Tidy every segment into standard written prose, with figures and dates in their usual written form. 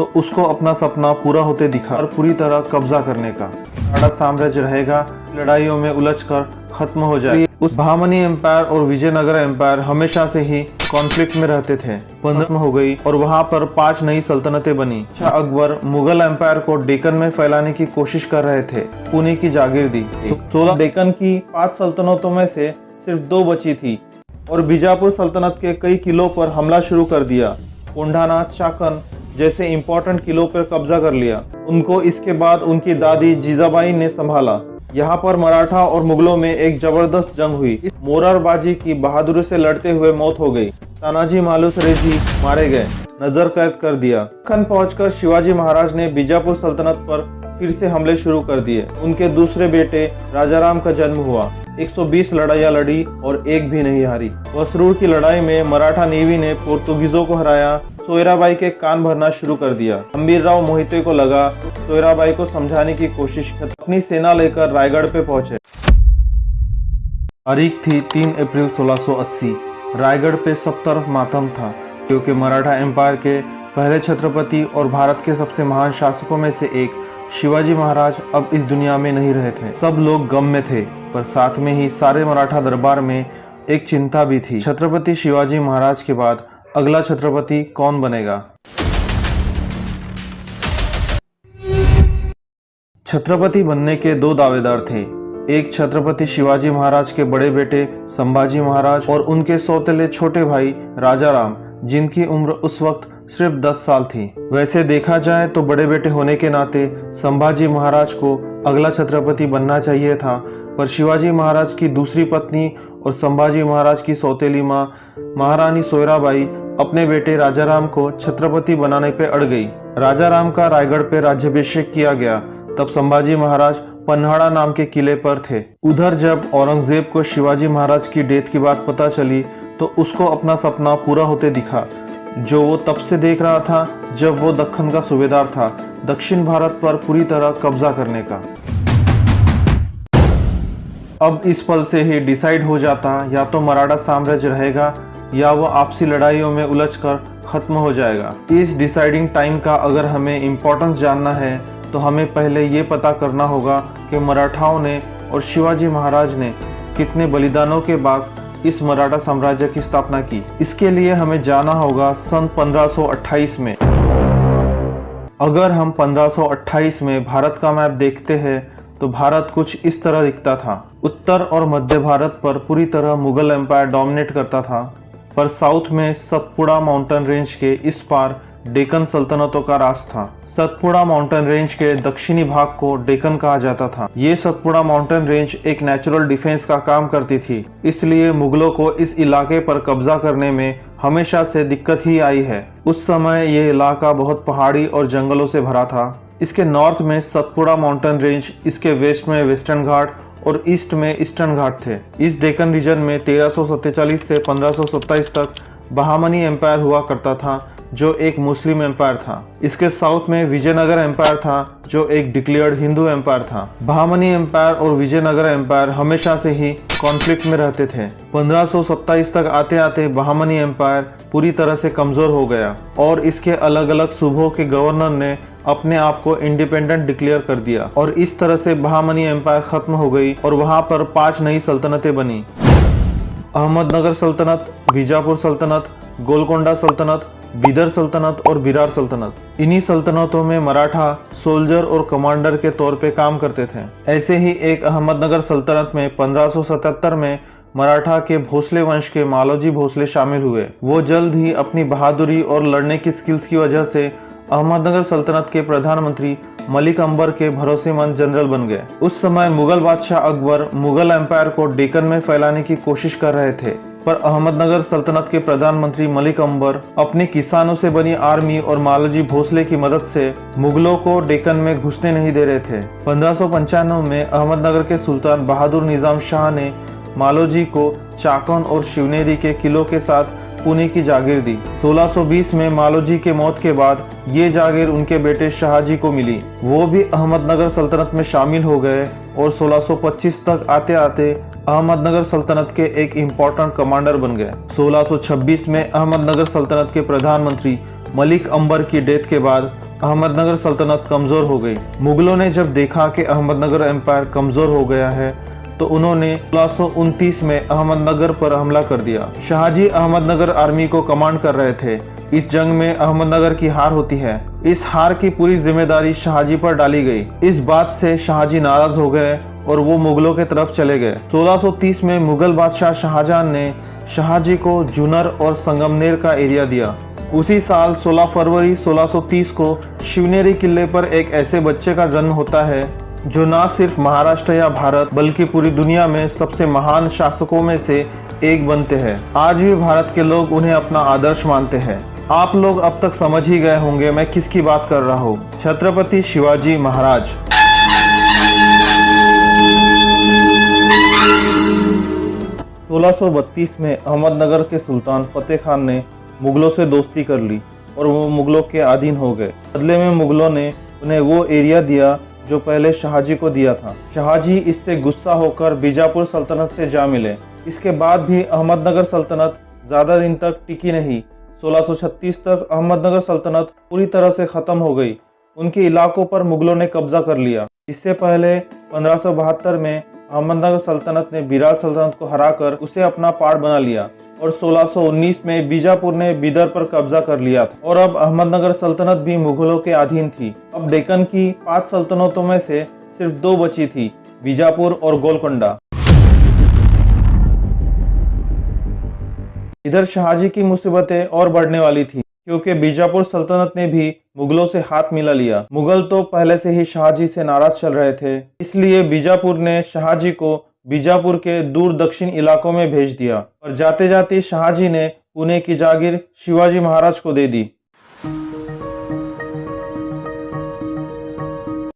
तो उसको अपना सपना पूरा होते दिखा और पूरी तरह कब्जा करने का। मराठा साम्राज्य रहेगा, लड़ाइयों में उलझकर खत्म हो जाए। उस बहामनी एम्पायर और विजयनगर एम्पायर हमेशा से ही कॉन्फ्लिक्ट में रहते थे। खत्म हो गई और वहां पर 5 नई सल्तनतें बनी। शाह अकबर मुगल एम्पायर को डेक्कन में फैलाने की कोशिश कर रहे थे। पुणे की जागीर दी। 16 डेक्कन की 5 सल्तनतों में से सिर्फ 2 बची थी और बीजापुर सल्तनत के कई किलों पर हमला शुरू कर दिया। कोंढाना, चाकन जैसे इंपॉर्टेंट किलों पर कब्जा कर लिया। उनको इसके बाद उनकी दादी जीजाबाई ने संभाला। यहाँ पर मराठा और मुगलों में एक जबरदस्त जंग हुई। इस मोरारबाजी की बहादुरी से लड़ते हुए मौत हो गई। तानाजी मालुसरे जी मारे गए, नजर कैद कर दिया। दक्कन पहुंचकर शिवाजी महाराज ने बीजापुर सल्तनत पर फिर से हमले शुरू कर दिए। उनके दूसरे बेटे राजाराम का जन्म हुआ। 120 लड़ाइयाँ लड़ी और एक भी नहीं हारी। वसरूर की लड़ाई में मराठा नेवी ने पोर्तुगीजों को हराया। सोयराबाई के कान भरना शुरू कर दिया। हम्बीरराव मोहिते को लगा सोयराबाई को समझाने की कोशिश कर अपनी सेना लेकर रायगढ़ पे पहुंचे। तारीख थी 3 अप्रैल 1680। रायगढ़ पे सब तरफ मातम था, क्योंकि मराठा एम्पायर के पहले छत्रपति और भारत के सबसे महान शासकों में से एक शिवाजी महाराज अब इस दुनिया में नहीं रहे थे। सब लोग गम में थे, पर साथ में ही सारे मराठा दरबार में एक चिंता भी थी। छत्रपति शिवाजी महाराज के बाद अगला छत्रपति कौन बनेगा? छत्रपति बनने के 2 दावेदार थे। एक छत्रपति शिवाजी महाराज के बड़े बेटे संभाजी महाराज और उनके सौतेले छोटे भाई राजाराम, जिनकी उम्र उस वक्त सिर्फ 10 साल थी। वैसे देखा जाए तो बड़े बेटे होने के नाते संभाजी महाराज को अगला छत्रपति बनना चाहिए था, पर शिवाजी महाराज की दूसरी पत्नी और संभाजी महाराज की सौतेली माँ महारानी सोयराबाई अपने बेटे राजाराम को छत्रपति बनाने पे अड़ गई। राजाराम का रायगढ़ पे राज्याभिषेक किया गया। तब संभाजी महाराज पन्हाड़ा नाम के किले पर थे। उधर जब औरंगजेब को शिवाजी महाराज की डेथ की बात पता चली तो उसको अपना सपना पूरा होते दिखा, जो वो तब से देख रहा था जब वो दक्कन का सूबेदार था, दक्षिण भारत पर पूरी तरह कब्जा करने का। अब इस पल से ही डिसाइड हो जाता, या तो मराठा साम्राज्य रहेगा या वो आपसी लड़ाइयों में उलझकर खत्म हो जाएगा। इस डिसाइडिंग टाइम का अगर हमें इम्पोर्टेंस जानना है तो हमें पहले ये पता करना होगा कि मराठाओं ने और शिवाजी महाराज ने कितने बलिदानों के बाद इस मराठा साम्राज्य की स्थापना की। इसके लिए हमें जाना होगा सन 1528 में। अगर हम 1528 में भारत का मैप देखते हैं तो भारत कुछ इस तरह दिखता था। उत्तर और मध्य भारत पर पूरी तरह मुगल एम्पायर डोमिनेट करता था, पर साउथ में सतपुड़ा माउंटेन रेंज के इस पार डेक्कन सल्तनतों का राज था। सतपुड़ा माउंटेन रेंज के दक्षिणी भाग को डेक्कन कहा जाता था। ये सतपुड़ा माउंटेन रेंज एक नेचुरल डिफेंस का काम करती थी, इसलिए मुगलों को इस इलाके पर कब्जा करने में हमेशा से दिक्कत ही आई है। उस समय ये इलाका बहुत पहाड़ी और जंगलों से भरा था। इसके नॉर्थ में सतपुड़ा माउंटेन रेंज, इसके वेस्ट में वेस्टर्न घाट और ईस्ट में ईस्टर्न घाट थे। इस डेक्कन रीजन में 1347 से 1527 तक बहामनी एम्पायर हुआ करता था, जो एक मुस्लिम एम्पायर था। इसके साउथ में विजयनगर एम्पायर था, जो एक डिक्लेयर्ड हिंदू एम्पायर था। बहामनी एम्पायर और विजयनगर एम्पायर हमेशा से ही कॉन्फ्लिक्ट में रहते थे। 1527 तक आते आते बहामनी एम्पायर पूरी तरह से कमजोर हो गया और इसके अलग अलग सूबों के गवर्नर ने अपने आप को इंडिपेंडेंट डिक्लेयर कर दिया और इस तरह से बहामनी एम्पायर खत्म हो गई और वहां पर 5 नई सल्तनतें बनी। अहमदनगर सल्तनत, बीजापुर सल्तनत, गोलकोंडा सल्तनत, बीदर सल्तनत और बिरार सल्तनत। इन्हीं सल्तनतों में मराठा सोल्जर और कमांडर के तौर पे काम करते थे। ऐसे ही एक अहमदनगर सल्तनत में 1577 में मराठा के भोसले वंश के मालोजी भोसले शामिल हुए। वो जल्द ही अपनी बहादुरी और लड़ने की स्किल्स की वजह से अहमदनगर सल्तनत के प्रधानमंत्री मलिक अंबर के भरोसेमंद जनरल बन गए। उस समय मुगल बादशाह अकबर मुगल एम्पायर को डेक्कन में फैलाने की कोशिश कर रहे थे, पर अहमदनगर सल्तनत के प्रधानमंत्री मलिक अंबर अपने किसानों से बनी आर्मी और मालोजी भोसले की मदद से मुगलों को डेक्कन में घुसने नहीं दे रहे थे। 1595 में अहमदनगर के सुल्तान बहादुर निजाम शाह ने मालोजी को चाकन और शिवनेरी के किलों के साथ पुणे की जागीर दी। 1620 में मालोजी के मौत के बाद ये जागीर उनके बेटे शाहजी को मिली। वो भी अहमदनगर सल्तनत में शामिल हो गए और 1625 तक आते आते अहमदनगर सल्तनत के एक इम्पोर्टेंट कमांडर बन गए। 1626 में अहमदनगर सल्तनत के प्रधानमंत्री मलिक अंबर की डेथ के बाद अहमदनगर सल्तनत कमज़ोर हो गई। मुगलों ने जब देखा कि अहमदनगर एम्पायर कमज़ोर हो गया है तो उन्होंने 1629 में अहमदनगर पर हमला कर दिया। शाहजी अहमदनगर आर्मी को कमांड कर रहे थे। इस जंग में अहमदनगर की हार होती है। इस हार की पूरी जिम्मेदारी शाहजी पर डाली गई। इस बात से शाहजी नाराज हो गए और वो मुगलों के तरफ चले गए। 1630 में मुगल बादशाह शाहजहां ने शाहजी को जूनर और संगमनेर का एरिया दिया। उसी साल 16 फरवरी 1630 को शिवनेरी किले पर एक ऐसे बच्चे का जन्म होता है जो न सिर्फ महाराष्ट्र या भारत बल्कि पूरी दुनिया में सबसे महान शासकों में से एक बनते हैं। आज भी भारत के लोग उन्हें अपना आदर्श मानते हैं। आप लोग अब तक समझ ही गए होंगे मैं किसकी बात कर रहा हूँ। छत्रपति शिवाजी महाराज। 1632 में अहमदनगर के सुल्तान फतेह खान ने मुगलों से दोस्ती कर ली और वो मुगलों के अधीन हो गए। बदले में मुगलों ने उन्हें वो एरिया दिया जो पहले शाहजी को दिया था। शाहजी इससे गुस्सा होकर बीजापुर सल्तनत से जा मिले। इसके बाद भी अहमदनगर सल्तनत ज़्यादा दिन तक टिकी नहीं। 1636 तक अहमदनगर सल्तनत पूरी तरह से ख़त्म हो गई। उनके इलाकों पर मुगलों ने कब्जा कर लिया। इससे पहले 1572 में अहमदनगर सल्तनत ने बिराल सल्तनत को हराकर उसे अपना पार्ट बना लिया और 1619 में बीजापुर ने बीदर पर कब्जा कर लिया था और अब अहमदनगर सल्तनत भी मुगलों के अधीन थी। अब डेक्कन की 5 सल्तनतों में से सिर्फ 2 बची थी, बीजापुर और गोलकोंडा। इधर शाहजी की मुसीबतें और बढ़ने वाली थी क्योंकि बीजापुर सल्तनत ने भी मुगलों से हाथ मिला लिया। मुगल तो पहले से ही शाहजी से नाराज चल रहे थे, इसलिए बीजापुर ने शाहजी को बीजापुर के दूर दक्षिण इलाकों में भेज दिया और जाते जाते शाहजी ने पुणे की जागीर शिवाजी महाराज को दे दी।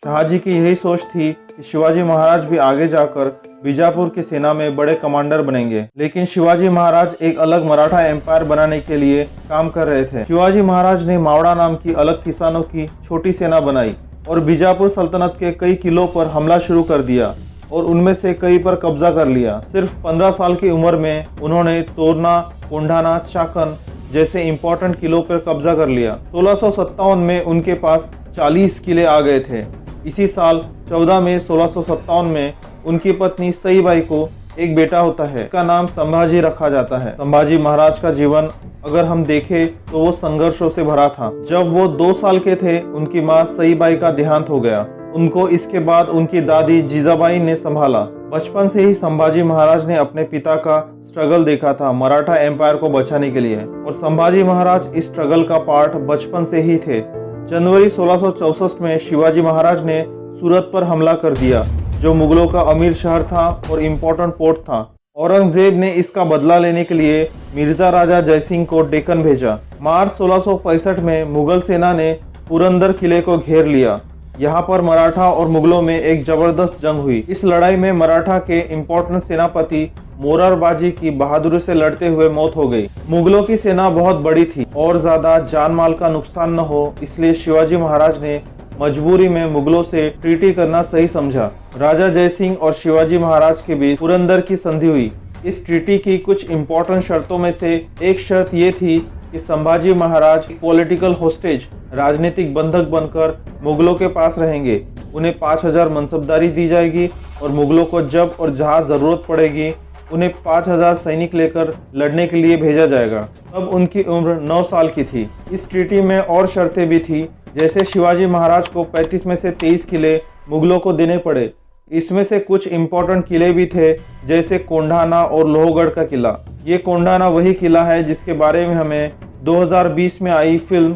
शाहजी की यही सोच थी कि शिवाजी महाराज भी आगे जाकर बीजापुर की सेना में बड़े कमांडर बनेंगे, लेकिन शिवाजी महाराज एक अलग मराठा एम्पायर बनाने के लिए काम कर रहे थे। शिवाजी महाराज ने मावड़ा नाम की अलग किसानों की छोटी सेना बनाई और बीजापुर सल्तनत के कई किलों पर हमला शुरू कर दिया और उनमें से कई पर कब्जा कर लिया। सिर्फ 15 साल की उम्र में उन्होंने तोरना, कोंढाना, चाकन जैसे इंपॉर्टेंट किलों पर कब्जा कर लिया। 1657 में उनके पास 40 किले आ गए थे। इसी साल 14 मई 1657 में उनकी पत्नी सईबाई को एक बेटा होता है, इसका नाम संभाजी रखा जाता है। संभाजी महाराज का जीवन अगर हम देखें तो वो संघर्षों से भरा था। जब वो 2 साल के थे उनकी माँ सईबाई का देहांत हो गया। उनको इसके बाद उनकी दादी जीजाबाई ने संभाला। बचपन से ही संभाजी महाराज ने अपने पिता का स्ट्रगल देखा था मराठा एम्पायर को बचाने के लिए और संभाजी महाराज इस स्ट्रगल का पार्ट बचपन से ही थे। जनवरी 1664 में शिवाजी महाराज ने सूरत पर हमला कर दिया जो मुगलों का अमीर शहर था और इम्पोर्टेंट पोर्ट था। औरंगजेब ने इसका बदला लेने के लिए मिर्जा राजा जयसिंह को डेक्कन भेजा। मार्च 1665 में मुगल सेना ने पुरंदर किले को घेर लिया। यहाँ पर मराठा और मुगलों में एक जबरदस्त जंग हुई। इस लड़ाई में मराठा के इम्पोर्टेंट सेनापति मोरारबाजी की बहादुरी से लड़ते हुए मौत हो गई। मुगलों की सेना बहुत बड़ी थी और ज्यादा जान माल का नुकसान न हो, इसलिए शिवाजी महाराज ने मजबूरी में मुगलों से ट्रीटी करना सही समझा। राजा जयसिंह और शिवाजी महाराज के बीच पुरंदर की संधि हुई। इस ट्रीटी की कुछ इम्पोर्टेंट शर्तों में से एक शर्त ये थी कि संभाजी महाराज पॉलिटिकल होस्टेज, राजनीतिक बंधक बनकर मुगलों के पास रहेंगे। उन्हें 5000 मनसबदारी दी जाएगी और मुगलों को जब और जहाँ जरूरत पड़ेगी उन्हें 5000 सैनिक लेकर लड़ने के लिए भेजा जाएगा। तब उनकी उम्र 9 साल की थी। इस ट्रीटी में और शर्तें भी थी, जैसे शिवाजी महाराज को 35 में से 23 किले मुगलों को देने पड़े। इसमें से कुछ इम्पोर्टेंट किले भी थे, जैसे कोंढाना और लोहगढ़ का किला। ये कोंढाना वही किला है जिसके बारे में हमें 2020 में आई फिल्म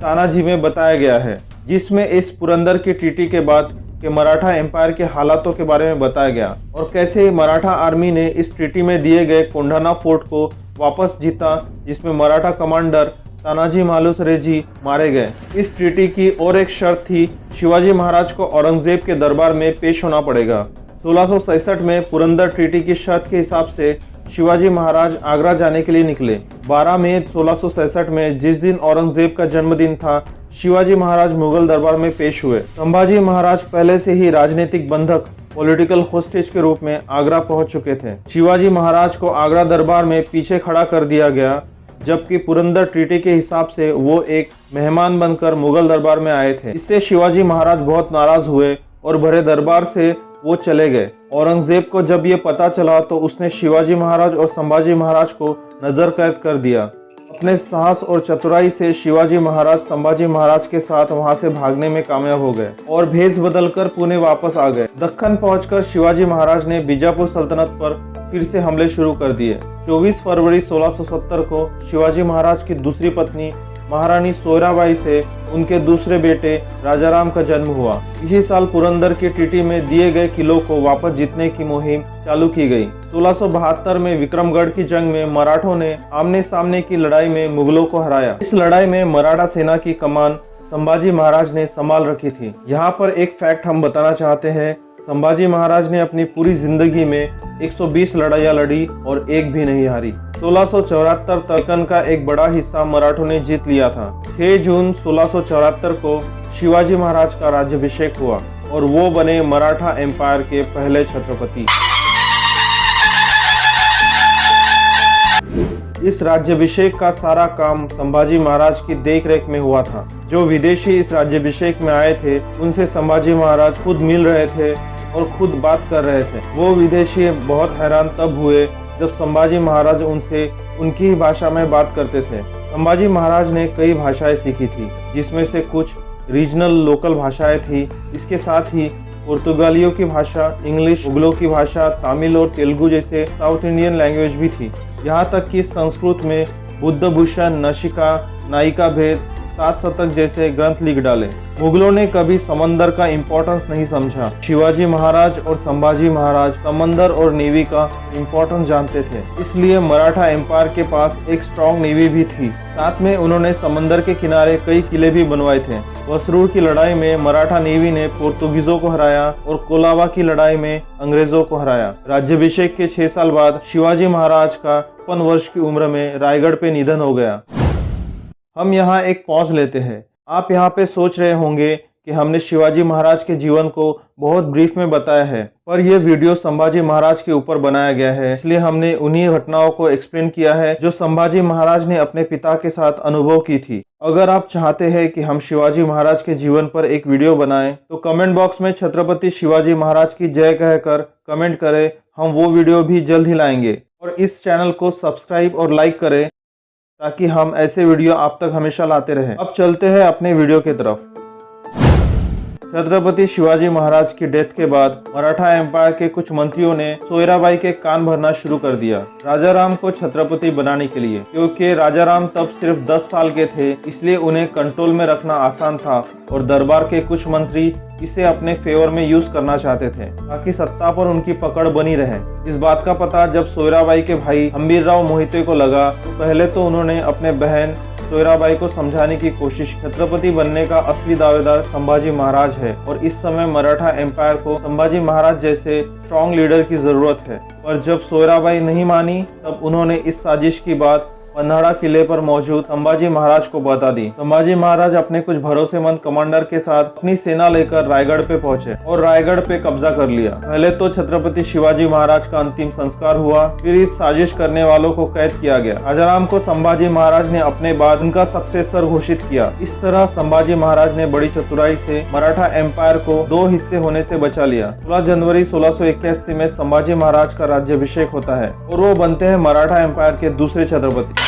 तानाजी में बताया गया है, जिसमें इस पुरंदर की ट्रीटी के बाद के मराठा एम्पायर के हालातों के बारे में बताया गया और कैसे मराठा आर्मी ने इस ट्रीटी में दिए गए कोंढाना फोर्ट को वापस जीता, जिसमें मराठा कमांडर तानाजी मालुसरे जी मारे गए। इस ट्रीटी की और एक शर्त थी, शिवाजी महाराज को औरंगजेब के दरबार में पेश होना पड़ेगा। 1667 में पुरंदर ट्रीटी की शर्त के हिसाब से शिवाजी महाराज आगरा जाने के लिए निकले। 12 मई 1667 में, जिस दिन औरंगजेब का जन्मदिन था, शिवाजी महाराज मुगल दरबार में पेश हुए। संभाजी महाराज पहले से ही राजनीतिक बंधक, पॉलिटिकल होस्टेज के रूप में आगरा पहुंच चुके थे। शिवाजी महाराज को आगरा दरबार में पीछे खड़ा कर दिया गया। जबकि पुरंदर ट्रीटी के हिसाब से वो एक मेहमान बनकर मुगल दरबार में आए थे। इससे शिवाजी महाराज बहुत नाराज हुए और भरे दरबार से वो चले गए। औरंगजेब को जब ये पता चला तो उसने शिवाजी महाराज और संभाजी महाराज को नजर कैद कर दिया। अपने साहस और चतुराई से शिवाजी महाराज संभाजी महाराज के साथ वहां से भागने में कामयाब हो गए और भेष बदलकर पुणे वापस आ गए। दक्कन पहुंचकर शिवाजी महाराज ने बीजापुर सल्तनत पर फिर से हमले शुरू कर दिए। 24 फरवरी 1670 को शिवाजी महाराज की दूसरी पत्नी महारानी सोयराबाई से उनके दूसरे बेटे राजाराम का जन्म हुआ। इसी साल पुरंदर की टीटी में दिए गए किलों को वापस जीतने की मुहिम चालू की गई। 1672 में विक्रमगढ़ की जंग में मराठों ने आमने सामने की लड़ाई में मुगलों को हराया। इस लड़ाई में मराठा सेना की कमान संभाजी महाराज ने संभाल रखी थी। यहाँ पर एक फैक्ट हम बताना चाहते हैं, संभाजी महाराज ने अपनी पूरी जिंदगी में 120 लड़ाइयाँ लड़ी और एक भी नहीं हारी। 1674 तक का एक बड़ा हिस्सा मराठों ने जीत लिया था। 6 जून 1674 को शिवाजी महाराज का राज्याभिषेक हुआ और वो बने मराठा एम्पायर के पहले छत्रपति। इस राज्याभिषेक का सारा काम संभाजी महाराज की देखरेख में हुआ था। जो विदेशी इस राज्याभिषेक में आए थे उनसे संभाजी महाराज खुद मिल रहे थे और खुद बात कर रहे थे। वो विदेशी बहुत हैरान तब हुए जब संभाजी महाराज उनसे उनकी ही भाषा में बात करते थे। संभाजी महाराज ने कई भाषाएं सीखी थी, जिसमें से कुछ रीजनल लोकल भाषाएं थी। इसके साथ ही पुर्तगालियों की भाषा, इंग्लिश, मुगलों की भाषा, तमिल और तेलुगु जैसे साउथ इंडियन लैंग्वेज भी थी। यहाँ तक कि संस्कृत में बुद्ध भूषण, नशिका, नायिका भेद, 7 शतक जैसे ग्रंथ लिख डाले। मुगलों ने कभी समंदर का इम्पोर्टेंस नहीं समझा। शिवाजी महाराज और संभाजी महाराज समंदर और नेवी का इम्पोर्टेंस जानते थे, इसलिए मराठा एम्पायर के पास एक स्ट्रॉन्ग नेवी भी थी। साथ में उन्होंने समंदर के किनारे कई किले भी बनवाए थे। वसरूर की लड़ाई में मराठा नेवी ने पोर्तुगीजों को हराया और कोलाबा की लड़ाई में अंग्रेजों को हराया। राज्याभिषेक के 6 साल बाद शिवाजी महाराज का 55 वर्ष की उम्र में रायगढ़ पे निधन हो गया। हम यहाँ एक पॉज लेते हैं। आप यहाँ पे सोच रहे होंगे कि हमने शिवाजी महाराज के जीवन को बहुत ब्रीफ में बताया है, पर यह वीडियो संभाजी महाराज के ऊपर बनाया गया है, इसलिए हमने उन्हीं घटनाओं को एक्सप्लेन किया है जो संभाजी महाराज ने अपने पिता के साथ अनुभव की थी। अगर आप चाहते हैं कि हम शिवाजी महाराज के जीवन पर एक वीडियो बनाएं, तो कमेंट बॉक्स में छत्रपति शिवाजी महाराज की जय कहकर कमेंट करें। हम वो वीडियो भी जल्द ही लाएंगे। और इस चैनल को सब्सक्राइब और लाइक करें ताकि हम ऐसे वीडियो आप तक हमेशा लाते रहें। अब चलते हैं अपने वीडियो की तरफ। छत्रपति शिवाजी महाराज की डेथ के बाद मराठा एम्पायर के कुछ मंत्रियों ने सोयराबाई के कान भरना शुरू कर दिया राजाराम को छत्रपति बनाने के लिए। क्योंकि राजाराम तब सिर्फ 10 साल के थे, इसलिए उन्हें कंट्रोल में रखना आसान था और दरबार के कुछ मंत्री इसे अपने फेवर में यूज करना चाहते थे ताकि सत्ता पर उनकी पकड़ बनी रहे। इस बात का पता जब सोयराबाई के भाई हम्बीरराव मोहिते को लगा तो पहले तो उन्होंने अपने बहन सोयराबाई को समझाने की कोशिश। छत्रपति बनने का असली दावेदार संभाजी महाराज है और इस समय मराठा एम्पायर को संभाजी महाराज जैसे स्ट्रॉन्ग लीडर की जरूरत है। पर जब सोयराबाई नहीं मानी तब उन्होंने इस साजिश की बात पन्हाड़ा किले पर मौजूद संभाजी महाराज को बता दी। संभाजी महाराज अपने कुछ भरोसेमंद कमांडर के साथ अपनी सेना लेकर रायगढ़ पे पहुंचे और रायगढ़ पे कब्जा कर लिया। पहले तो छत्रपति शिवाजी महाराज का अंतिम संस्कार हुआ, फिर इस साजिश करने वालों को कैद किया गया। राजाराम को संभाजी महाराज ने अपने बाद उनका सक्सेसर घोषित किया। इस तरह संभाजी महाराज ने बड़ी चतुराई से मराठा एम्पायर को 2 हिस्से होने से बचा लिया। 16 जनवरी 1681 में संभाजी महाराज का राज्याभिषेक होता है और वो बनते हैं मराठा एम्पायर के दूसरे छत्रपति।